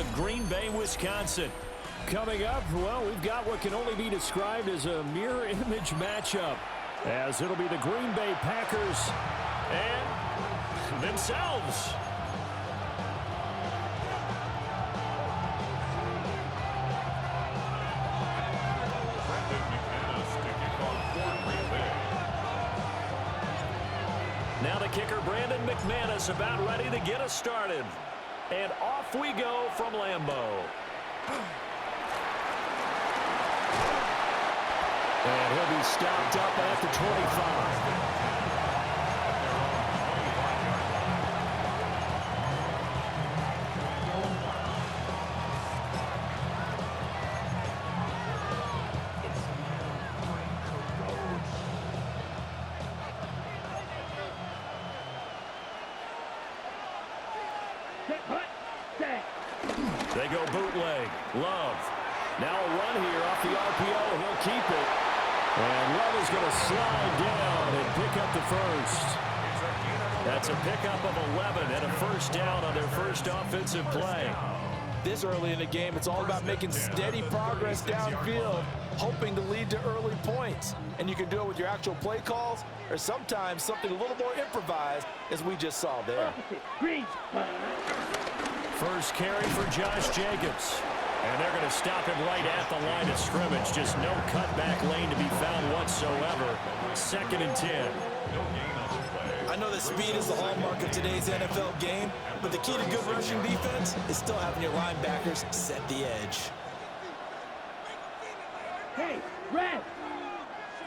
of Green Bay, Wisconsin. Coming up, well, we've got what can only be described as a mirror image matchup, as it'll be the Green Bay Packers and themselves. Now the kicker, Brandon McManus, about ready to get us started. And off we go from Lambeau. And he'll be stopped up at the 25. They go bootleg. Love. Now a run here off the RPO. He'll keep it. And Love is going to slide down and pick up the first. That's a pickup of 11 and a first down on their first offensive play. This early in the game, it's all about making steady progress downfield, hoping to lead to early points. And you can do it with your actual play calls or sometimes something a little more improvised, as we just saw there. First carry for Josh Jacobs. And they're going to stop him right at the line of scrimmage. Just no cutback lane to be found whatsoever. 2nd and 10. I know that speed is the hallmark of today's NFL game, but the key to good rushing defense is still having your linebackers set the edge. Hey, red,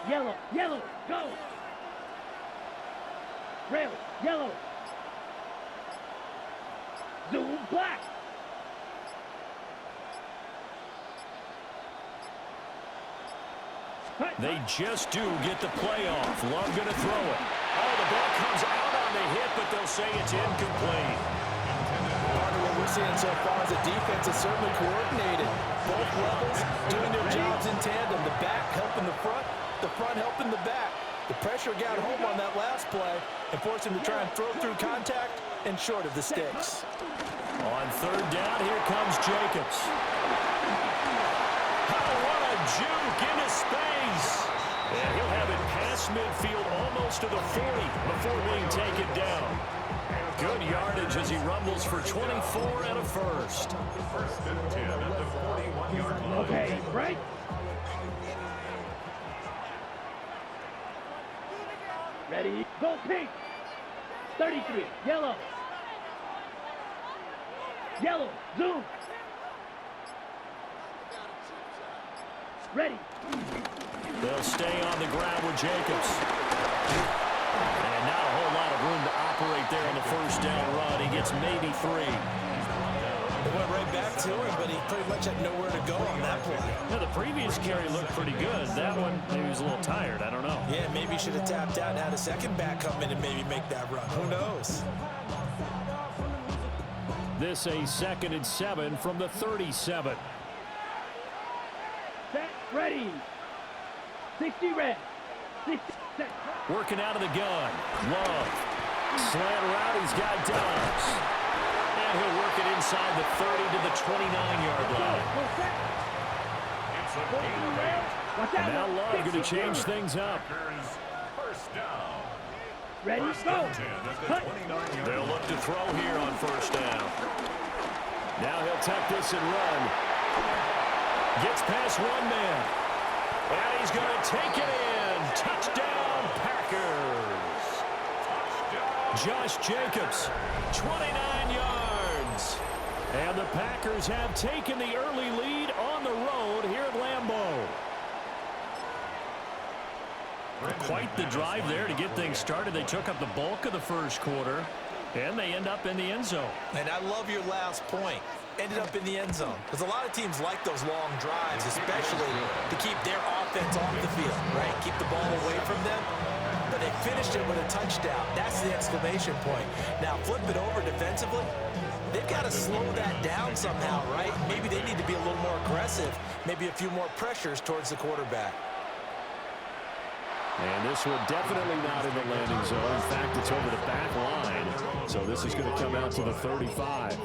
yellow, yellow, go. Red, yellow. Zoom, black. They just do get the play off. Love going to throw it. Oh, the ball comes out on the hit, but they'll say it's incomplete. Part of what we're seeing so far is the defense is certainly coordinated. Both levels doing their jobs in tandem. The back helping the front helping the back. The pressure got home on that last play and forced him to try and throw through contact and short of the sticks. On 3rd down, here comes Jacobs. What a juke into space. And he'll have it past midfield almost to the 40 before being taken down. Good yardage as he rumbles for 24 and a first. 1st and 10 at the 41-yard line. Okay, right. Ready, go pink. 33, yellow. Yellow, zoom. Ready. They'll stay on the ground with Jacobs. And not a whole lot of room to operate there on the first down run. He gets maybe 3. It went right back to him, but he pretty much had nowhere to go on that play. Yeah, the previous carry looked pretty good. That one, maybe he was a little tired. I don't know. Yeah, maybe he should have tapped out and had a second back come in and maybe make that run. Who knows? This a 2nd and 7 from the 37. Set, ready. 60 red. 60 set. Working out of the gun. Love. Slant route, he's got Dobbs. And he'll work it inside the 30 to the 29-yard line. It's a gain of 8. And now Love going to change things up. First down. Ready, First go. and 10 at the 29-yard They'll look to throw here on first down. Now he'll tuck this and run. Gets past one man. And he's going to take it in. Touchdown, Packers. Josh Jacobs, 29 yards. And the Packers have taken the early lead on the road here at Lambeau. Quite the drive there to get things started. They took up the bulk of the first quarter, and they end up in the end zone. And I love your last point. Ended up in the end zone. Because a lot of teams like those long drives, especially to keep their offense off the field, right? Keep the ball away from them. But they finished it with a touchdown. That's the exclamation point. Now, flip it over defensively. They've got to slow that down somehow, right? Maybe they need to be a little more aggressive. Maybe a few more pressures towards the quarterback. And this one definitely not in the landing zone. In fact, it's over the back line. So this is going to come out to the 35.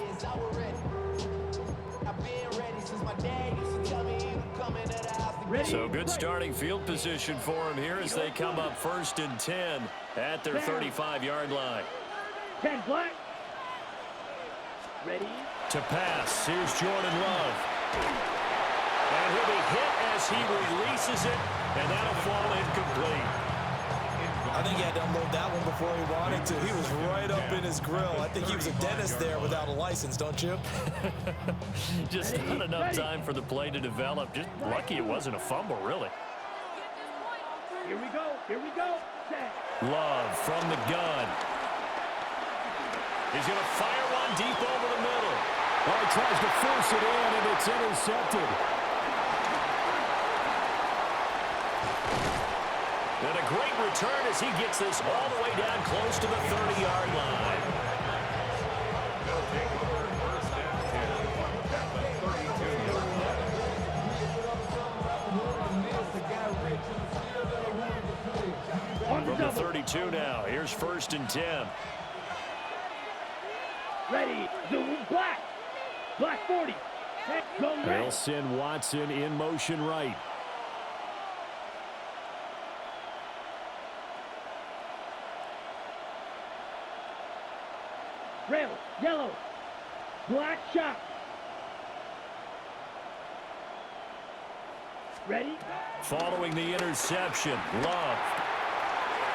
Ready. So good starting field position for him here as they come up 1st and 10 at their 35-yard line. 10 black. Ready. To pass, here's Jordan Love. And he'll be hit as he releases it, and that'll fall incomplete. I think he had to unload that one before he wanted to. He was right up in his grill. I think he was a dentist there without a license, don't you? Just not enough time for the play to develop. Just lucky it wasn't a fumble, really. Here we go. Here we go. Set. Love from the gun. He's going to fire one deep over the middle. Well, he tries to force it in, and it's intercepted. And a great return as he gets this all the way down close to the 30-yard line. They'll take over 1st and 10 at the 32-yard line. From the 32 now, here's 1st and 10. Ready. Zoom. Black. Black 40. Hey, go red. They'll send Watson in motion right. Rail. Yellow. Black shot. Ready. Following the interception, Love.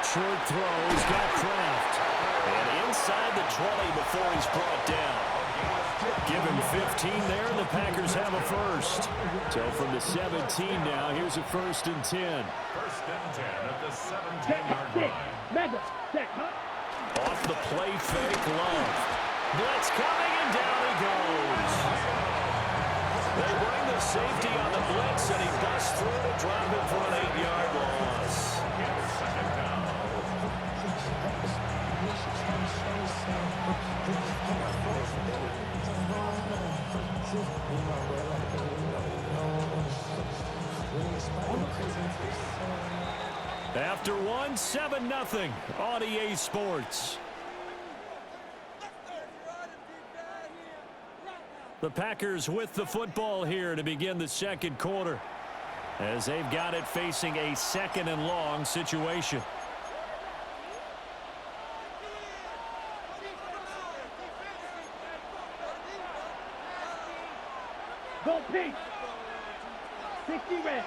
Short throw, he's got Kraft. And inside the 20 before he's brought down. Give him 15 there, and the Packers have a first. So from the 17 now, here's a 1st and 10. 1st and 10 at the Set. 17-yard Six. line. Mega. Set. Huh? Off the play fake, Love. Blitz coming, and down he goes. They bring the safety on the blitz, and he busts through to drop him for an 8-yard loss. It's 2nd down. After one, 7-0 on EA Sports. The Packers with the football here to begin the 2nd quarter, as they've got it facing a 2nd and long situation. Go pink. 60 red.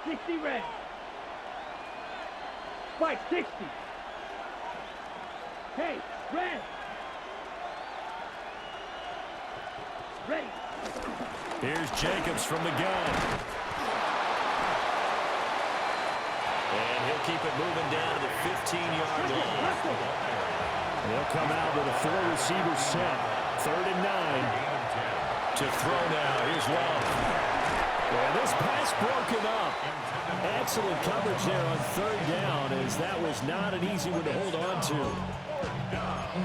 60 red. Spike 60. Hey, red. Ready. Here's Jacobs from the gun. And he'll keep it moving down to the 15-yard line. They'll come out with a 4-receiver set. 3rd and 9. To throw now. Here's Love. And this pass broken up. Excellent coverage there on 3rd down, as that was not an easy one to hold on to.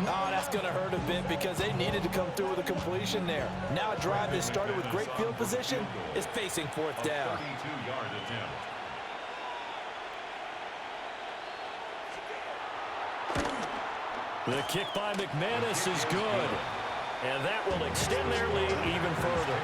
Oh, that's going to hurt a bit because they needed to come through with a completion there. Now a drive that started with great field position is facing 4th down. 32-yard attempt. The kick by McManus is good. And that will extend their lead even further.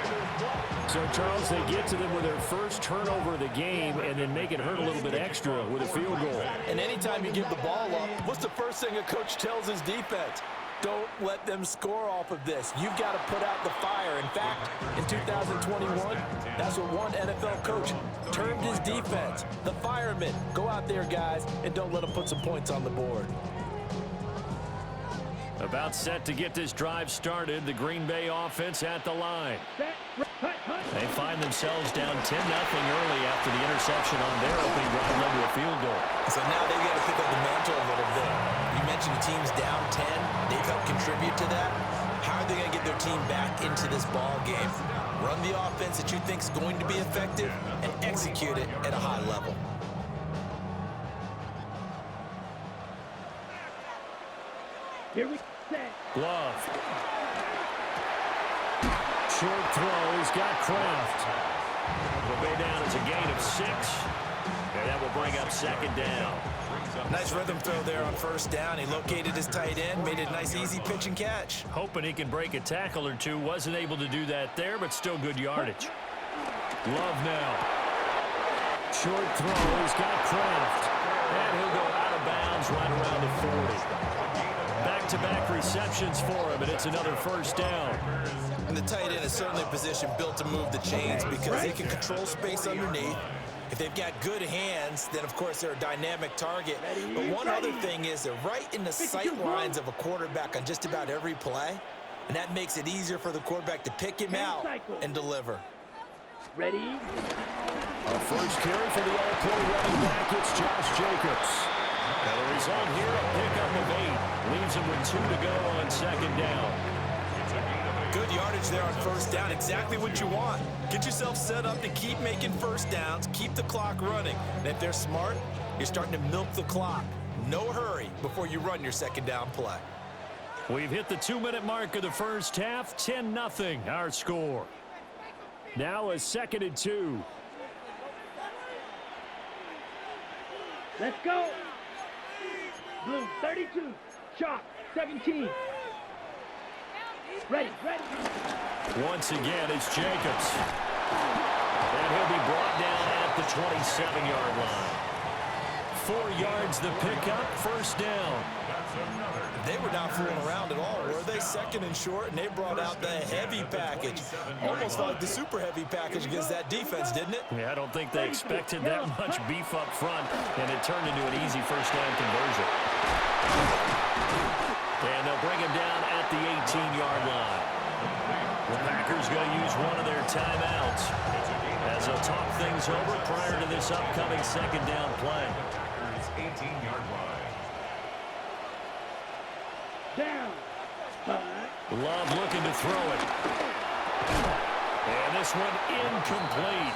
So, Charles, they get to them with their first turnover of the game and then make it hurt a little bit extra with a field goal. And anytime you give the ball up, what's the first thing a coach tells his defense? Don't let them score off of this. You've got to put out the fire. In fact, in 2021, that's what one NFL coach termed his defense. The firemen. Go out there, guys, and don't let them put some points on the board. About set to get this drive started, the Green Bay offense at the line. They find themselves down 10-0 early after the interception on their opening drive led to a field goal. So now they've got to pick up the mantle a little bit. You mentioned the team's down 10. They've helped contribute to that. How are they going to get their team back into this ball game? Run the offense that you think is going to be effective and execute it at a high level. Here we set. Love. Short throw. He's got Kraft. Will be down as a gain of 6. And that will bring up 2nd down. Nice rhythm throw there on 1st down. He located his tight end, made it a nice, easy pitch and catch. Hoping he can break a tackle or two. Wasn't able to do that there, but still good yardage. Love now. Short throw. He's got Kraft. And he'll go out of bounds right around the 40. Back-to-back receptions for him, and it's another first down. And the tight end is certainly a position built to move the chains because he can control space underneath. If they've got good hands, then, of course, they're a dynamic target. But one other thing is they're right in the sight lines of a quarterback on just about every play, and that makes it easier for the quarterback to pick him out and deliver. Ready? A first carry for the all-pro running back. It's Josh Jacobs. Now the result here, a pickup of 8. Leaves him with 2 to go on second down. Good yardage there on first down. Exactly what you want. Get yourself set up to keep making first downs, keep the clock running. And if they're smart, you're starting to milk the clock. No hurry before you run your second down play. We've hit the 2-minute mark of the first half. 10-0 our score. Now a 2nd and 2. Let's go. Blue 32. Chalk 17. Ready. Once again, it's Jacobs. And he'll be brought down at the 27-yard line. 4 yards the pickup, first down. They were not fooling around at all, were they? 2nd and short, and they brought out the heavy package. Almost like the super heavy package against that defense, didn't it? Yeah, I don't think they expected that much beef up front, and it turned into an easy first down conversion. And they'll bring him down at the 18-yard line. The Packers going to use one of their timeouts as they'll talk things over prior to this upcoming second down play. 18-yard line. Down. Love looking to throw it. And this one incomplete.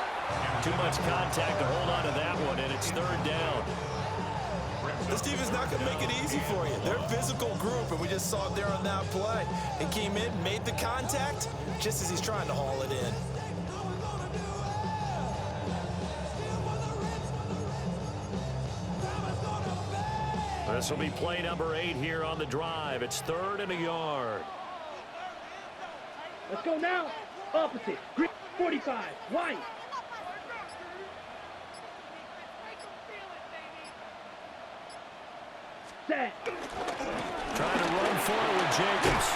Too much contact to hold on to that one, and it's 3rd down. This team is not going to make it easy for you. They're a physical group, and we just saw it there on that play. He came in, made the contact, just as he's trying to haul it in. This will be play number 8 here on the drive. It's 3rd and a yard. Let's go now. Opposite. Green 45. White. Set. Trying to run forward with Jacobs.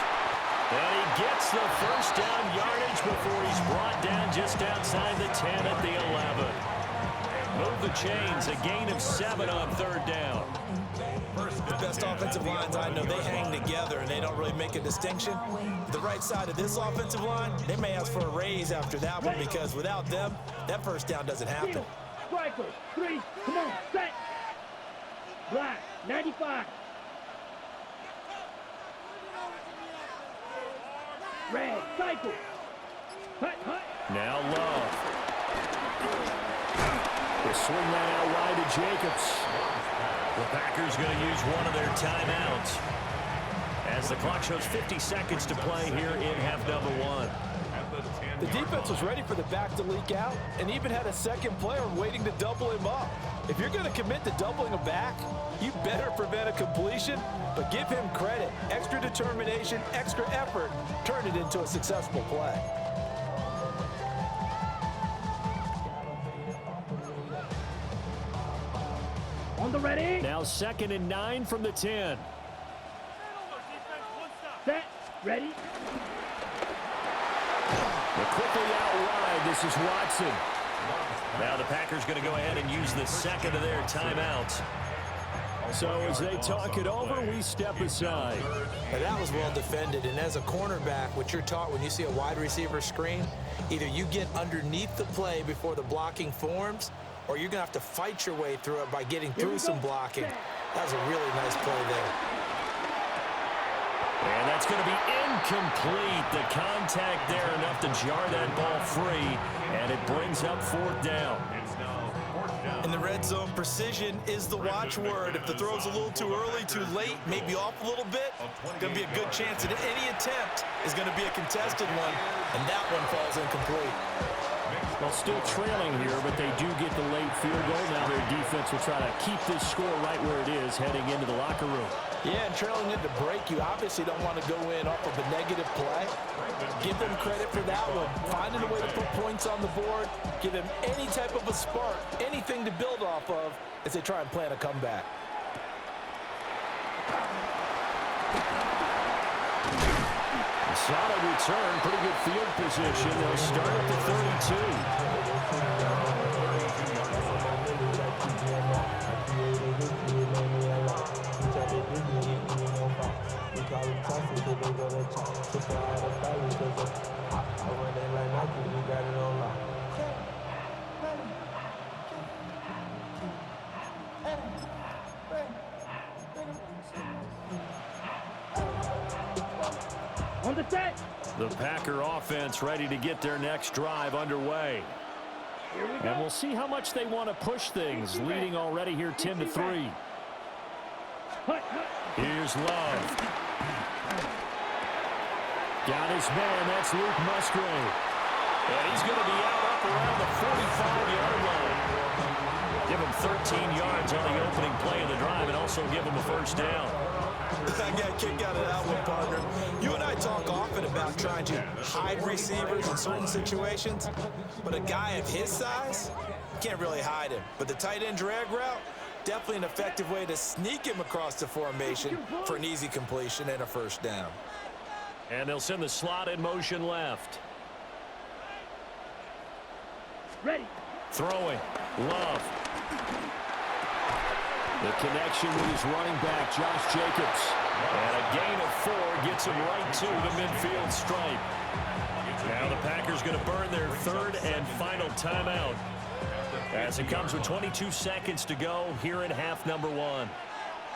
And he gets the first down yardage before he's brought down just outside the 10 at the 11. Move the chains. A gain of 7 on 3rd down. The best offensive lines I know, they hang together and they don't really make a distinction. The right side of this offensive line, they may ask for a raise after that one because without them, that first down doesn't happen. Striker 3. Come on. Set. Black 95. Red cycle. Hut. Now Love. They swing that out wide to Jacobs. The Packers going to use one of their timeouts as the clock shows 50 seconds to play here in half number 1. The defense was ready for the back to leak out and even had a second player waiting to double him up. If you're going to commit to doubling a back, you better prevent a completion, but give him credit. Extra determination, extra effort, turn it into a successful play. On the ready. Now 2nd and 9 from the 10. Set. Ready. They're quickly out wide. This is Watson. Now the Packers going to go ahead and use the second of their timeouts. So as they talk it over, we step aside. Now that was well defended, and as a cornerback, what you're taught when you see a wide receiver screen, either you get underneath the play before the blocking forms, or you're going to have to fight your way through it by getting through some blocking. That was a really nice play there. And that's going to be incomplete. The contact there enough to jar that ball free, and it brings up 4th down. In the red zone, precision is the watchword. If the throw's a little too early, too late, maybe off a little bit, going to be a good chance that any attempt is going to be a contested one, and that one falls incomplete. Well, still trailing here, but they do get the late field goal. Now their defense will try to keep this score right where it is heading into the locker room. Yeah, and trailing into break, you obviously don't want to go in off of a negative play. Give them credit for that one. Finding a way to put points on the board, give them any type of a spark, anything to build off of as they try and plan a comeback. A solid return, pretty good field position. They'll start at the 32. On the set. The Packer offense ready to get their next drive underway. Here we go. And we'll see how much they want to push things, leading already here 10-3. Here's Love. Got his man, that's Luke Musgrave. And he's going to be out up around the 45-yard line. Give him 13 yards on the opening play of the drive and also give him a first down. I got a kick out of that one, partner. You and I talk often about trying to hide receivers in certain situations, but a guy of his size, you can't really hide him. But the tight end drag route, definitely an effective way to sneak him across the formation for an easy completion and a first down. And they'll send the slot in motion left. Ready. Throwing. Love. The connection with his running back, Josh Jacobs. And a gain of 4 gets him right to the midfield stripe. Now the Packers going to burn their third and final timeout as it comes with 22 seconds to go here in half number 1.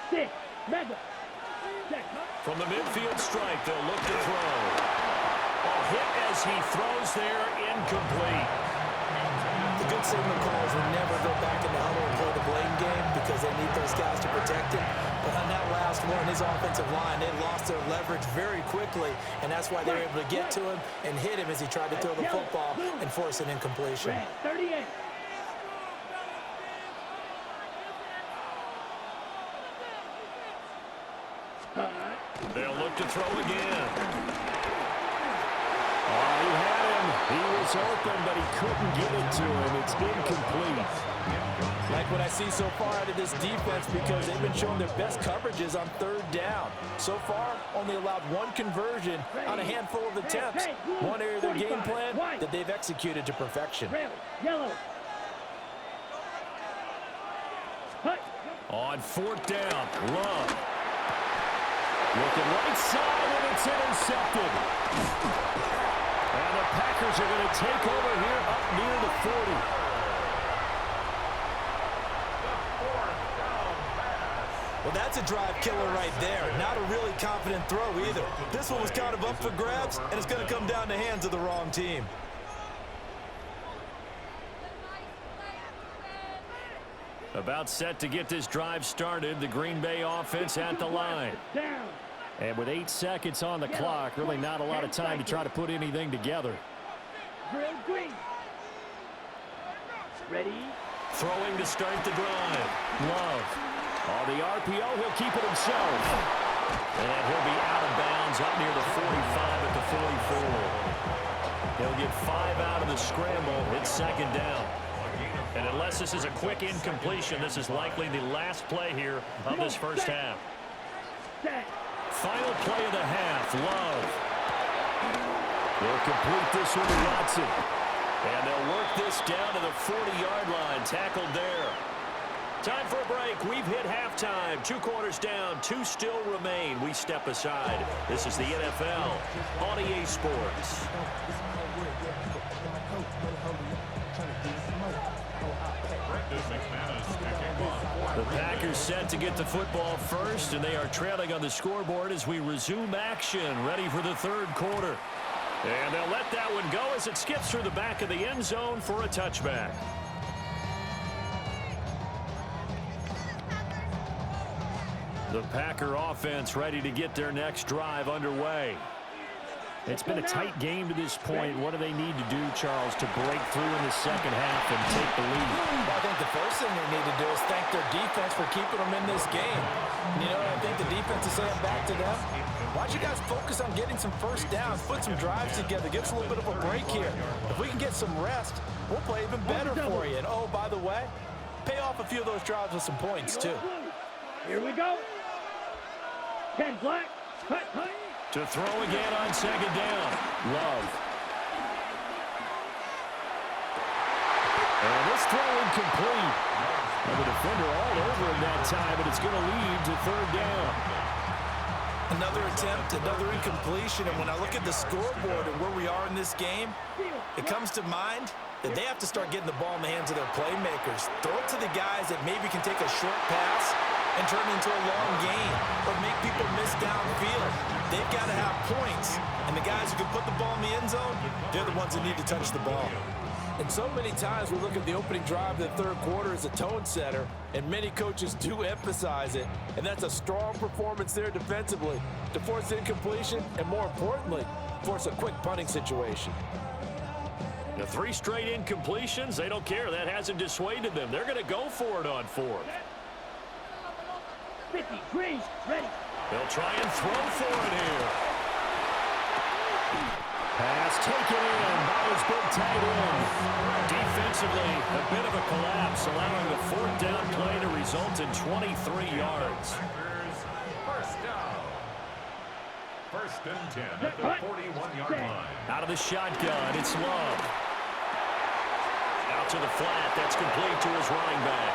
6. Mega. From the midfield stripe, they'll look to throw. A hit as he throws there, incomplete. The good signal calls will never go back in the huddle and play the blame game because they need those guys to protect him. But on that last one, his offensive line, they lost their leverage very quickly, and that's why they were able to get to him and hit him as he tried to throw the football and force an incompletion. 38. They'll look to throw again. Oh, he had him. He was open, but he couldn't get it to him. It's incomplete. Like what I see so far out of this defense because they've been showing their best coverages on third down. So far, only allowed 1 conversion on a handful of attempts. One area of their game plan that they've executed to perfection. Yellow. On 4th down, Love. Looking right side, and it's intercepted. And the Packers are going to take over here up near the 40. Well, that's a drive killer right there. Not a really confident throw either. This one was kind of up for grabs, and it's going to come down the hands of the wrong team. About set to get this drive started, the Green Bay offense at the line. And with 8 seconds on the clock, really not a lot of time to try to put anything together. Green. Ready. Throwing to start the drive. Love. On the RPO, he'll keep it himself. And he'll be out of bounds up near the 45 at the 44. He'll get 5 out of the scramble. It's 2nd down. And unless this is a quick incompletion, this is likely the last play here of this first half. Final play of the half, Love. They'll complete this one to Watson. And they'll work this down to the 40-yard line, tackled there. Time for a break. We've hit halftime. 2 quarters down, 2 still remain. We step aside. This is the NFL on EA Sports. The Packers set to get the football first, and they are trailing on the scoreboard as we resume action, ready for the 3rd quarter. And they'll let that one go as it skips through the back of the end zone for a touchback. The Packer offense ready to get their next drive underway. It's been a tight game to this point. What do they need to do, Charles, to break through in the second half and take the lead? Well, I think the first thing they need to do is thank their defense for keeping them in this game. You know, I think the defense is saying back to them, why don't you guys focus on getting some first downs, put some drives together, give us a little bit of a break here. If we can get some rest, we'll play even better for you. And, oh, by the way, pay off a few of those drives with some points, too. Here we go. 10 black. Cut. To throw again on second down. Love. And this throw incomplete. And the defender all over him that time, but it's going to lead to third down. Another attempt, another incompletion, and when I look at the scoreboard and where we are in this game, it comes to mind that they have to start getting the ball in the hands of their playmakers. Throw it to the guys that maybe can take a short pass and turn it into a long game or make people miss downfield. They've got to have points, and the guys who can put the ball in the end zone, they're the ones that need to touch the ball. And so many times we look at the opening drive of the third quarter as a tone setter, and many coaches do emphasize it, and that's a strong performance there defensively to force incompletion and, more importantly, force a quick punting situation. The 3 straight incompletions, they don't care. That hasn't dissuaded them. They're going to go for it on fourth. 50, Green, ready. They'll try and throw for it here. Pass taken in by his big tight end. Defensively, a bit of a collapse, allowing the fourth down play to result in 23 yards. First down. First and 10 at the 41-yard line. Out of the shotgun, it's Love. Out to the flat, that's complete to his running back.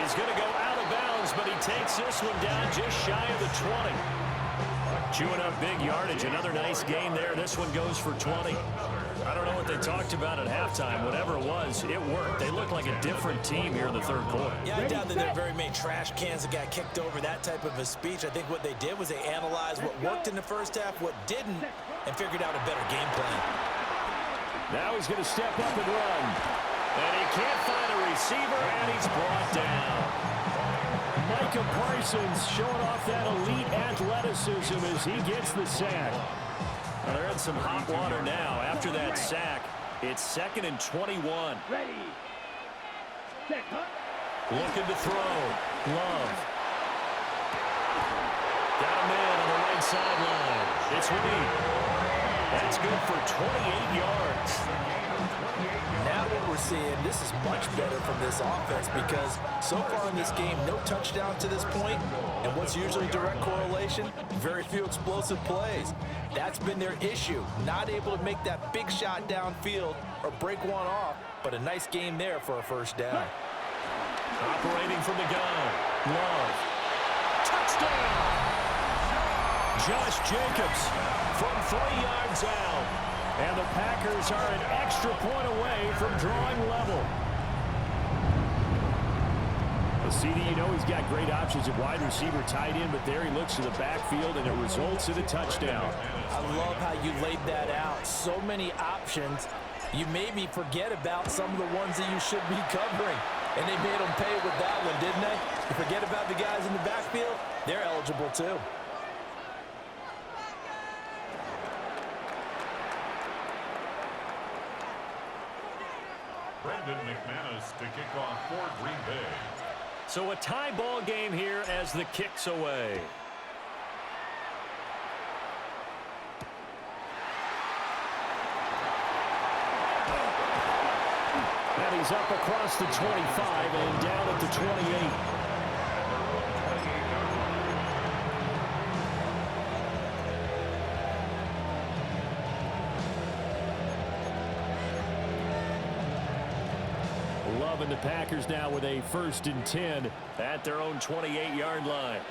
He's going to go out of bounds, but he takes this one down just shy of the 20. Chewing up big yardage. Another nice gain there. This one goes for 20. I don't know what they talked about at halftime. Whatever it was, it worked. They look like a different team here in the third quarter. Yeah, I doubt that there are very many trash cans that got kicked over that type of a speech. I think what they did was they analyzed what worked in the first half, what didn't, and figured out a better game plan. Now he's going to step up and run. And he can't find a receiver, and he's brought down. Micah Parsons showing off that elite athleticism as he gets the sack. Well, they're in some hot water now. After that sack, it's 2nd and 21. Ready. Check, huh? Looking to throw. Love. Got a man on the right sideline. It's Reed. That's good for 28 yards. Now what we're seeing, this is much better from this offense because so far in this game, no touchdowns to this point, and what's usually direct correlation, very few explosive plays. That's been their issue, not able to make that big shot downfield or break one off, but a nice game there for a first down. Operating from the gun, Love. Touchdown! Josh Jacobs from 3 yards out. And the Packers are an extra point away from drawing level. Well, CD, you know he's got great options at wide receiver, tight end, but there he looks to the backfield, and it results in a touchdown. I love how you laid that out. So many options. You maybe forget about some of the ones that you should be covering. And they made them pay with that one, didn't they? You forget about the guys in the backfield, they're eligible too. Brendan McManus to kick off for Green Bay. So a tie ball game here as the kick's away. And he's up across the 25 and down at the 28. And the Packers now with a 1st and 10 at their own 28-yard line.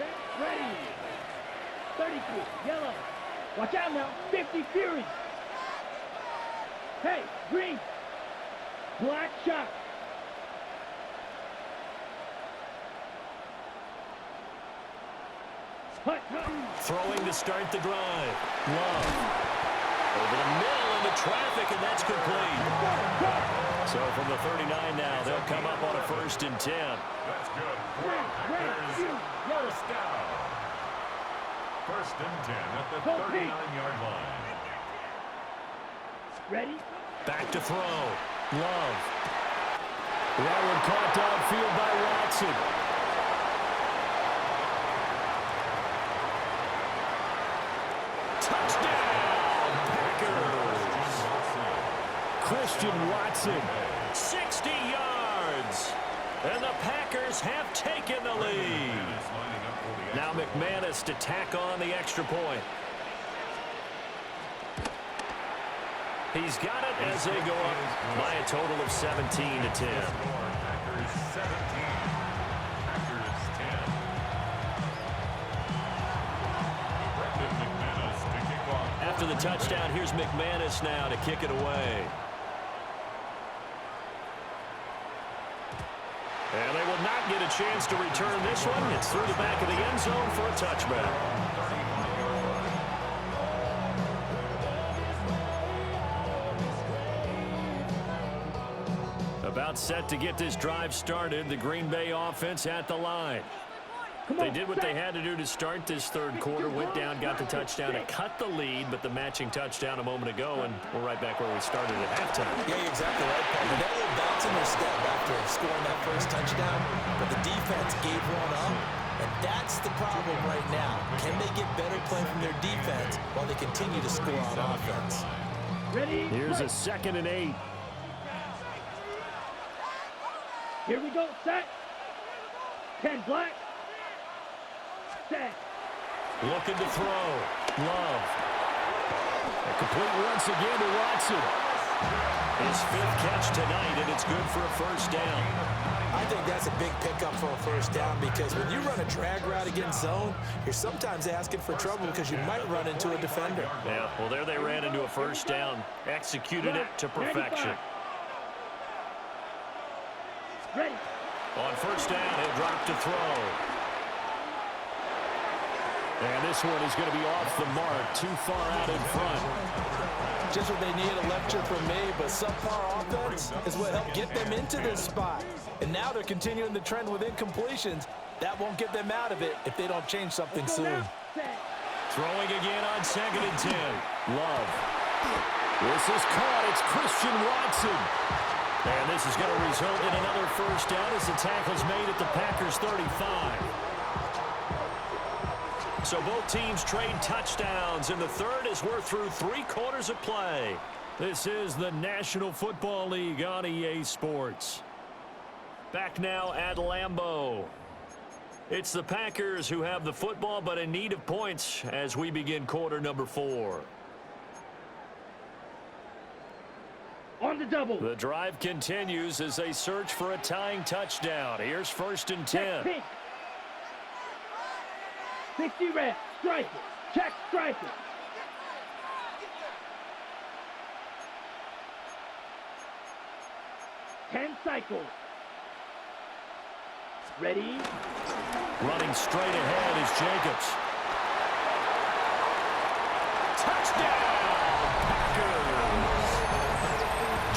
Ready. 32, yellow. Watch out now, 50 Fury. Hey, green. Black shot. Throwing to start the drive. Love. Over the middle into traffic, and that's complete. So from the 39 now, they'll come up on a 1st and 10. That's good. First down. First and 10 at the 39-yard line. Ready? Back to throw. Love. That one caught downfield by Watson. Touchdown, Packers. Christian Watson, 60 yards. And the Packers have taken the lead. Now McManus to tack on the extra point. He's got it as they go up by a total of 17-10. Packers 17. Packers 10. Brendan McManus to kick off. After the touchdown, here's McManus now to kick it away. And they will not get a chance to return this one. It's through the back of the end zone for a touchback. About set to get this drive started. The Green Bay offense at the line. They did what they had to do to start this third quarter. Went down, got the touchdown to cut the lead, but the matching touchdown a moment ago, and we're right back where we started at halftime. Yeah, you're exactly right, Parker. That little bounce in their step after scoring that first touchdown, but the defense gave one up, and that's the problem right now. Can they get better play from their defense while they continue to score on offense? Ready? Here's a 2nd and 8. Here we go. Set. 10 black. Set. Looking to throw. Love. A complete once again to Watson. His 5th catch tonight, and it's good for a first down. I think that's a big pickup for a first down because when you run a drag route against zone, you're sometimes asking for trouble because you might run into a defender. Yeah, well, there they ran into a first down. Executed it to perfection. Ready. On first down, he'll drop to throw. And this one is going to be off the mark, too far out in front. Just what they need, a lecture from me, but subpar offense is what helped get them into this spot. And now they're continuing the trend with incompletions. That won't get them out of it if they don't change something soon. Throwing again on 2nd and 10. Love. This is caught. It's Christian Watson. And this is going to result in another first down as the tackle's made at the Packers' 35. So both teams trade touchdowns, and the third as we're through 3 quarters of play. This is the National Football League on EA Sports. Back now at Lambeau. It's the Packers who have the football, but in need of points as we begin quarter number 4. On the double. The drive continues as they search for a tying touchdown. Here's 1st and 10. Check, 60 reps. Strike it. Check, strike it. Ten cycles. Ready? Running straight ahead is Jacobs. Touchdown, Packers!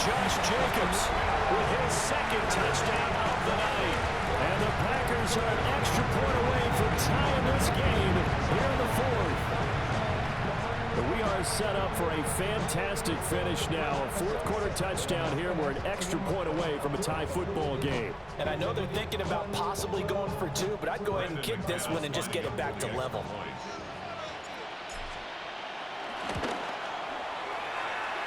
Josh Jacobs with his 2nd touchdown of the night. And the Packers are an extra point away from tying this game here in the 4th. But we are set up for a fantastic finish now. A 4th quarter touchdown here. We're an extra point away from a tie football game. And I know they're thinking about possibly going for 2, but I'd go ahead and kick this one and just get it back to level.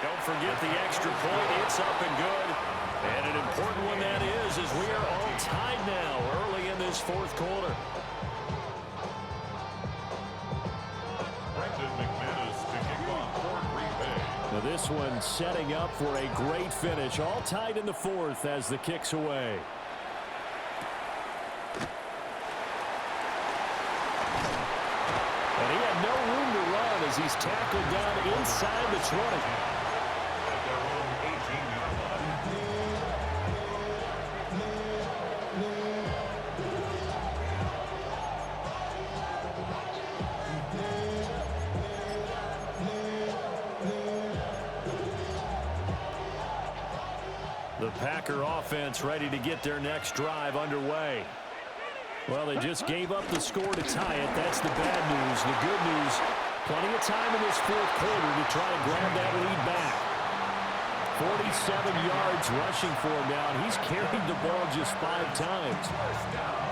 Don't forget the extra point. It's up and good. And an important one that is as we are all tied now early in this 4th quarter. Brendan McManus to kick off for Green Bay. Now this one setting up for a great finish. All tied in the 4th as the kick's away. And he had no room to run as he's tackled down inside the 20. At their own 18-yard line. The Packer offense ready to get their next drive underway. Well, they just gave up the score to tie it. That's the bad news. The good news, plenty of time in this fourth quarter to try to grab that lead back. 47 yards rushing for him now, and he's carried the ball just 5 times. First down.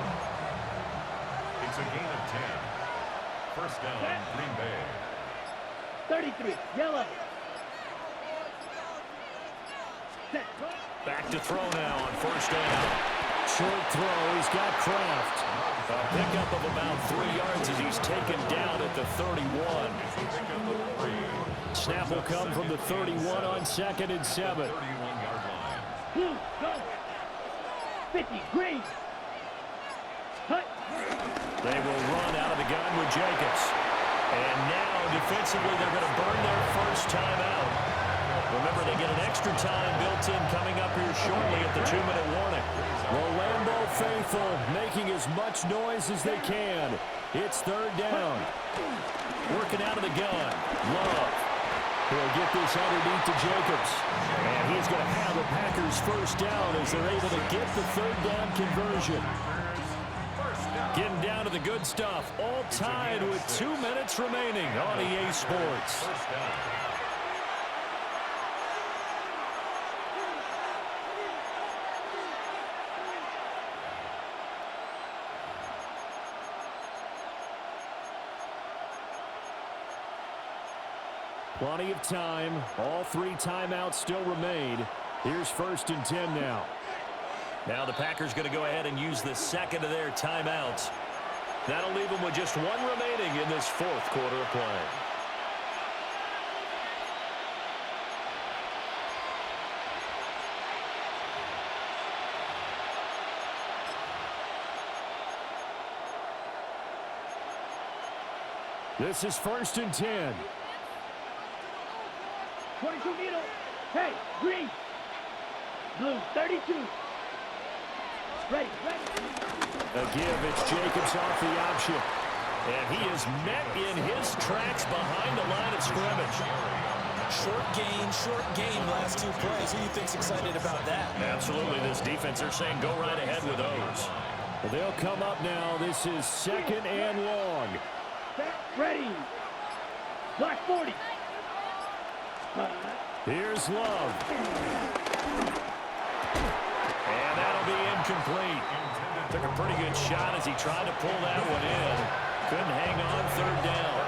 It's a gain of 10. First down, Green Bay. 33, yellow. Set. Back to throw now on first down. Short throw. He's got Kraft. A pickup of about 3 yards as he's taken down at the 31. Snap will come from the 31 on 2nd and 7. 31-yard line. Blue, go. 50, green. Hut. They will run out of the gun with Jacobs. And now, defensively, they're going to burn their first timeout. Remember, they get an extra time built in coming up here shortly at the 2-minute warning. The Lambeau faithful making as much noise as they can. It's 3rd down. Working out of the gun. Love. He'll get this underneath to Jacobs. And he's going to have the Packers first down as they're able to get the 3rd down conversion. Getting down to the good stuff. All tied with 2 minutes remaining on EA Sports. First down. Plenty of time. All 3 timeouts still remain. Here's 1st and 10 now. Now the Packers going to go ahead and use the second of their timeouts. That'll leave them with just 1 remaining in this 4th quarter of play. This is 1st and 10. 22 needle. Hey, green. Blue, 32. Ready. A give, it's Jacobs off the option. And he is met in his tracks behind the line of scrimmage. Short gain last 2 plays. Who do you think's excited about that? Absolutely, this defense, they're saying go right ahead with those. Well, they'll come up now. This is 2nd and long. Set, ready. Block 40. Here's Love. And that'll be incomplete. Took a pretty good shot as he tried to pull that one in. Couldn't hang on 3rd down.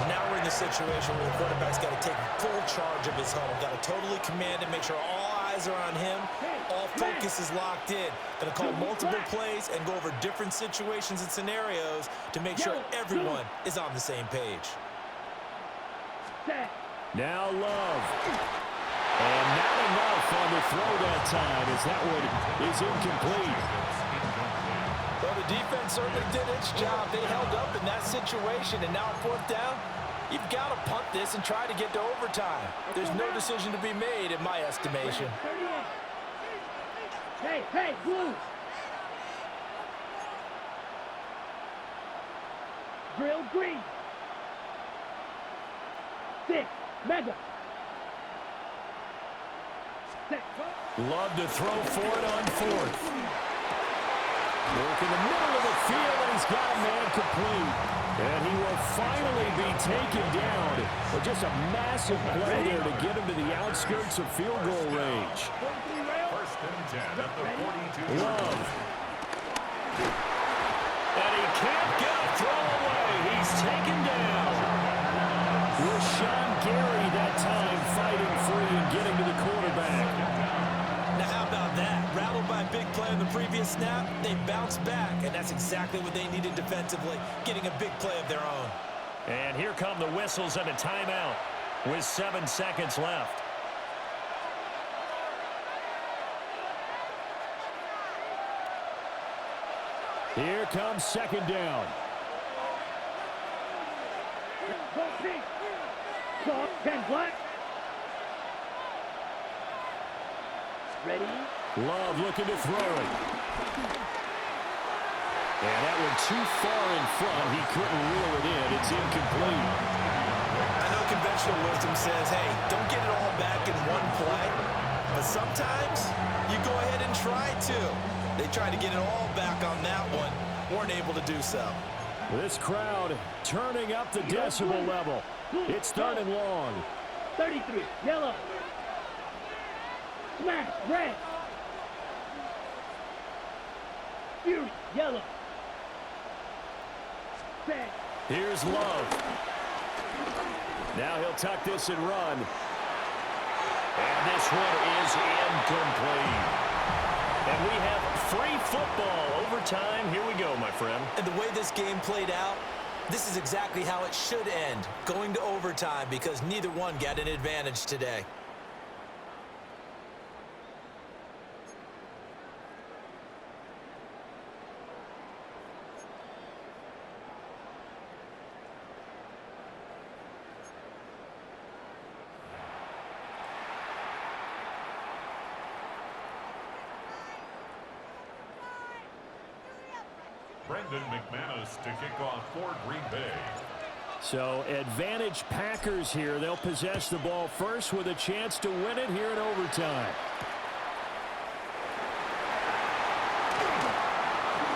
Now we're in the situation where the quarterback's got to take full charge of his huddle. Got to totally command it, make sure all eyes are on him. All focus is locked in. Going to call multiple plays and go over different situations and scenarios to make sure everyone is on the same page. Set. Now Love. And not enough on the throw that time as that one is incomplete. Well, the defense certainly did its job. They held up in that situation, and now 4th down, you've got to punt this and try to get to overtime. There's no decision to be made in my estimation. 38. Hey, blue. Drill green. 6, mega. Love to throw for it on 4th. Work in the middle of the field, and he's got a man complete. And he will finally be taken down. But just a massive play there to get him to the outskirts of field goal range. First and 10 at the 42. Love. And he can't get a throw away. He's taken down. Rashawn Gary that time fighting free and getting to the quarterback. Now how about that? Rattled by a big play on the previous snap, they bounced back, and that's exactly what they needed defensively, getting a big play of their own. And here come the whistles and a timeout with 7 seconds left. Here comes 2nd down. Ken Black. Ready. Love looking to throw it. And that one too far in front. He couldn't reel it in. It's incomplete. I know conventional wisdom says, hey, don't get it all back in one play. But sometimes you go ahead and try to. They tried to get it all back on that one. Weren't able to do so. This crowd turning up the decibel level. It's third and long. 33, yellow. Smash, red. Fury, yellow. Set. Here's Love. Now he'll tuck this and run. And this one is incomplete. And we have free football. Overtime. Here we go, my friend. And the way this game played out, this is exactly how it should end. Going to overtime because neither one got an advantage today. Brendan McManus to kick off for Green Bay. So advantage Packers here. They'll possess the ball first with a chance to win it here in overtime.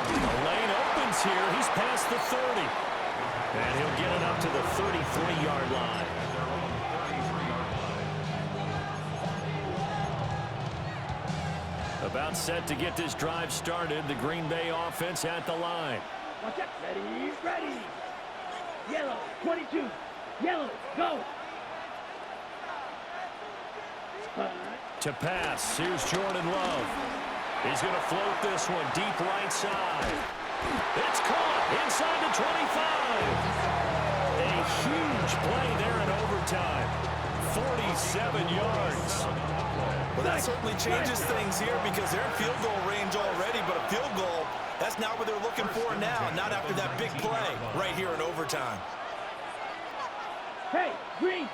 The lane opens here. He's past the 30. And he'll get it up to the 33-yard line. About set to get this drive started. The Green Bay offense at the line. Watch out. Ready, ready. Yellow, 22. Yellow, go. To pass. Here's Jordan Love. He's going to float this one deep right side. It's caught inside the 25. A huge play there in overtime. 47 yards. Well, that certainly changes things here because they're in field goal range already, but a field goal, that's not what they're looking for now, not after that big play right here in overtime. Hey, Green.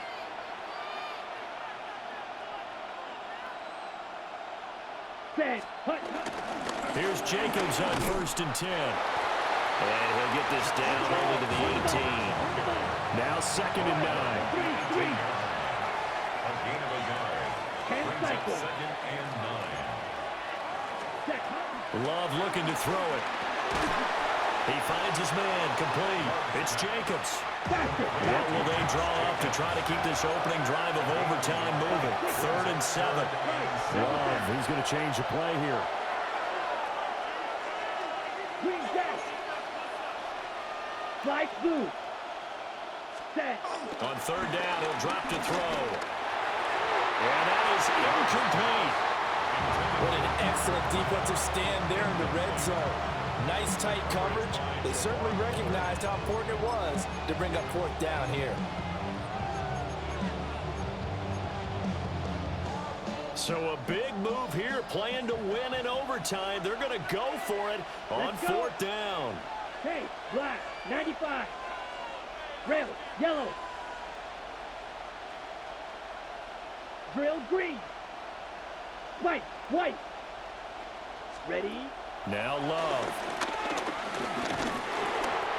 Set. Here's Jacobs on 1st and 10. And he'll get this down only to the 18. Now 2nd and 9. Three. A gain of a yard. Brings up 2nd and 9. Love looking to throw it. He finds his man, complete. It's Jacobs. What will they draw up to try to keep this opening drive of overtime moving? 3rd and 7. Love, he's going to change the play here. Green set. Slide through. Set. On 3rd down, he'll drop to throw. And that is incomplete. What an excellent defensive stand there in the red zone. Nice tight coverage. They certainly recognized how important it was to bring up 4th down here. So a big move here, playing to win in overtime. They're going to go for it on 4th down. Hey, black, 95. Red, yellow. Drill green. White. Ready? Now Love.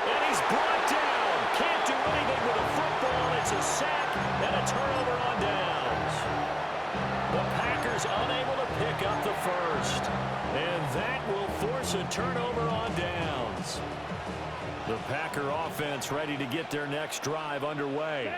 And he's brought down. Can't do anything with a football. It's a sack and a turnover on downs. The Packers unable to pick up the first. And that will force a turnover on downs. The Packer offense ready to get their next drive underway.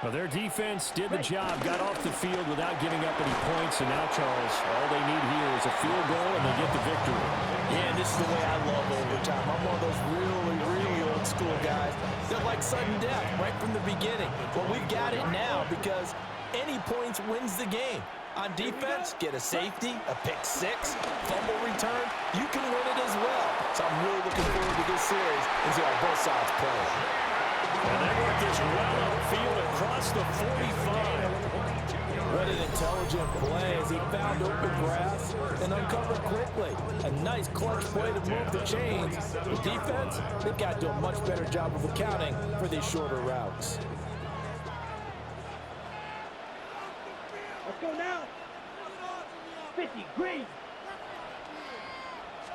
Well, their defense did the job, got off the field without giving up any points, and now, Charles, all they need here is a field goal, and they get the victory. Yeah, this is the way I love overtime. I'm one of those really old school guys that like sudden death right from the beginning. Well, we've got it now because any points wins the game. On defense, get a safety, a pick six, fumble return, you can win it as well. So I'm really looking forward to this series and see how both sides play. And they work this well upfield across the 45. What an intelligent play as he found open grass and uncovered quickly. A nice clutch play to move the chains. The defense, they've got to do a much better job of accounting for these shorter routes. Let's go now. 50, green.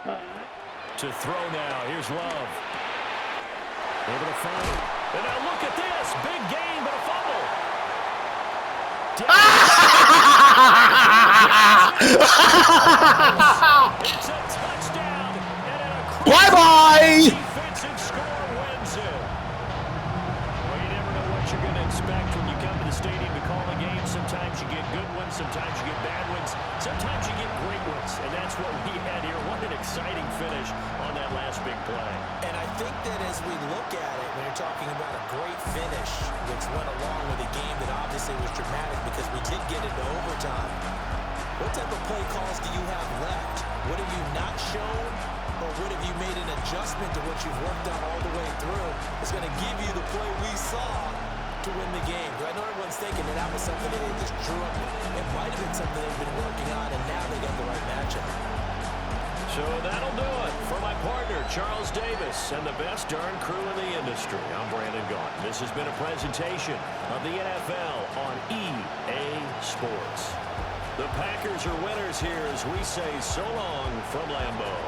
To throw now. Here's Love. Able to find it. And now look at this. Big gain, but a fumble. It's a Bye-bye! Defensive score wins it. Well, you never know what you're going to expect when you come to the stadium to call a game. Sometimes you get good ones, sometimes you get bad ones, sometimes you get great ones, and that's what we had here. What an exciting finish on that last big play. And I think that as we look at it, when you're talking about a great finish, which went along with a game that obviously was dramatic because we did get into overtime, what type of play calls do you have left? What have you not shown, or what have you made an adjustment to what you've worked on all the way through? It's going to give you the play we saw to win the game. I know everyone's thinking that was something that they just drew up. It might have been something they've been working on, and now they got the right matchup. So that'll do it for my partner, Charles Davis, and the best darn crew in the industry. I'm Brandon Gault. This has been a presentation of the NFL on EA Sports. The Packers are winners here as we say so long from Lambeau.